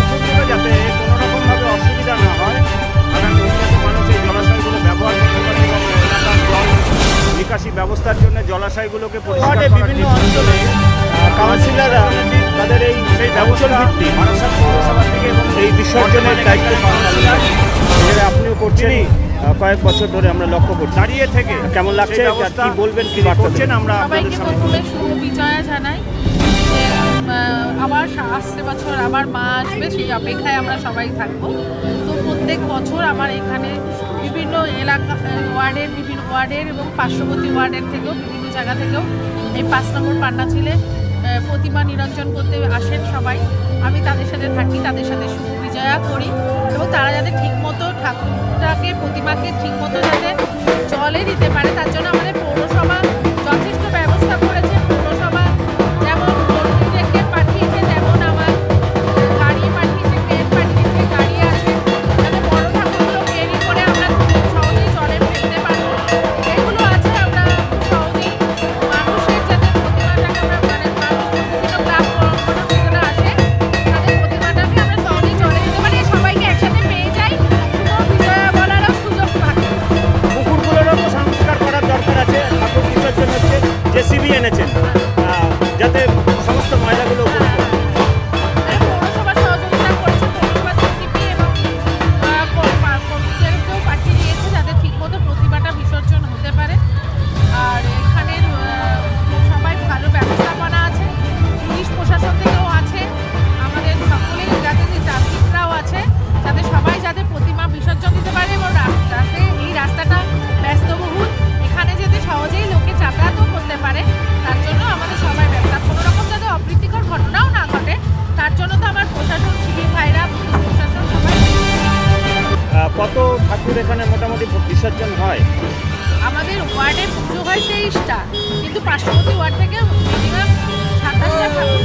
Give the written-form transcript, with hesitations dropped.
পুকুরগুলো যাতে কোনো রকমভাবে অসুবিধা না হয়, আগামী দিনে যাতে মানুষ এই জলাশয়গুলো ব্যবহার করতে পারে এবং এলাকার জল নিকাশি ব্যবস্থার জন্য জলাশয়গুলোকে পরিষ্কার বিভিন্ন অঞ্চলে কাউন্সিলররা তাদের এই সেই ব্যবস্থা বারাসাত পৌরসভা থেকে এবং এই বিসর্জনের দায়িত্ব পালন করে আপনিও করছেন কয়েক বছর ধরে আমরা লক্ষ্য করছি। দাঁড়িয়ে থেকে কেমন লাগছে, কি বলবেন, কি করছেন? আমরা সবাইকে প্রথমে শুভ বিজয়া জানাই। আবার আসছে বছর আবার মা আসবে, সেই অপেক্ষায় আমরা সবাই থাকবো। তো প্রত্যেক বছর আমার এখানে বিভিন্ন এলাকা বিভিন্ন ওয়ার্ডের এবং পার্শ্ববর্তী ওয়ার্ডের থেকেও বিভিন্ন জায়গা থেকেও এই 5 নম্বর পান্নাচিলে প্রতিমা নিরঞ্জন করতে আসেন সবাই। আমি তাদের সাথে থাকি, তাদের সাথে শুভ বিজয়া করি এবং তারা যাতে ঠিকমতো ঠাকুরটাকে প্রতিমাকে ঠিকমতো যাতে জলে দিতে পারে তার জন্য আমাদের পৌরসভা যথেষ্ট ব্যবস্থা করেছে। পৌরসভা যেমন কর্মীদেরকে পাঠিয়েছে, তেমন আমার গাড়ি পাঠিয়েছে, ট্রেন পাঠিয়েছে, গাড়ি আছে যাতে বড় ঠাকুরগুলো ক্যারি করে আমরা সহজেই জলে ফেলতে পারবো। এগুলো আছে, আমরা সহজেই মানুষের যাতে প্রতিমাটাকে আমরা বিভিন্ন ক্লাব সংগঠন আসে তাদের প্রতিমাটাকে আমরা সহজেই জলে দিতে পারি, সবাইকে একসাথে পেয়ে যাই, শুভ বিজয়া বলারও সুযোগ পাই। পুকুরগুলোরও সংস্কার করার দরকার আছে। ঠাকুর বিসর্জন হচ্ছে, জেসিবি এনেছেন যাতে সমস্ত ময়লাগুলো পৌরসভা সহযোগিতা করছে, পৌরসভা সিসিপি এবং কর্মীদেরকেও পাঠিয়ে দিয়েছে যাতে ঠিকমতো প্রতিমাটা বিসর্জন হতে পারে। আর এখানের সবাই ভালো ব্যবস্থাপনা আছে, পুলিশ প্রশাসন থেকেও আছে, আমাদের সকলেই যাতে ট্রাফিকরাও আছে যাতে সবাই যাতে প্রতিমা বিসর্জন দিতে পারে এবং যাতে এই রাস্তাটা ব্যস্তবহুল, এখানে যাতে সহজেই লোকে যাতায়াতও করতে পারে তার জন্য আমাদের সবাই ব্যবস্থা, কোনো রকম যাতে অপ্রীতিকর ঘটনাও না ঘটে তার জন্য তো আমার প্রশাসন, সিভিক ভাইরা, পুলিশ প্রশাসন সবাই। কত ঠাকুর এখানে মোটামুটি বিসর্জন হয়? আমাদের ওয়ার্ডে পুজো হয় 23টা, কিন্তু পার্শ্ববর্তী ওয়ার্ড থেকে মিনিমাম 27টা ঠাকুর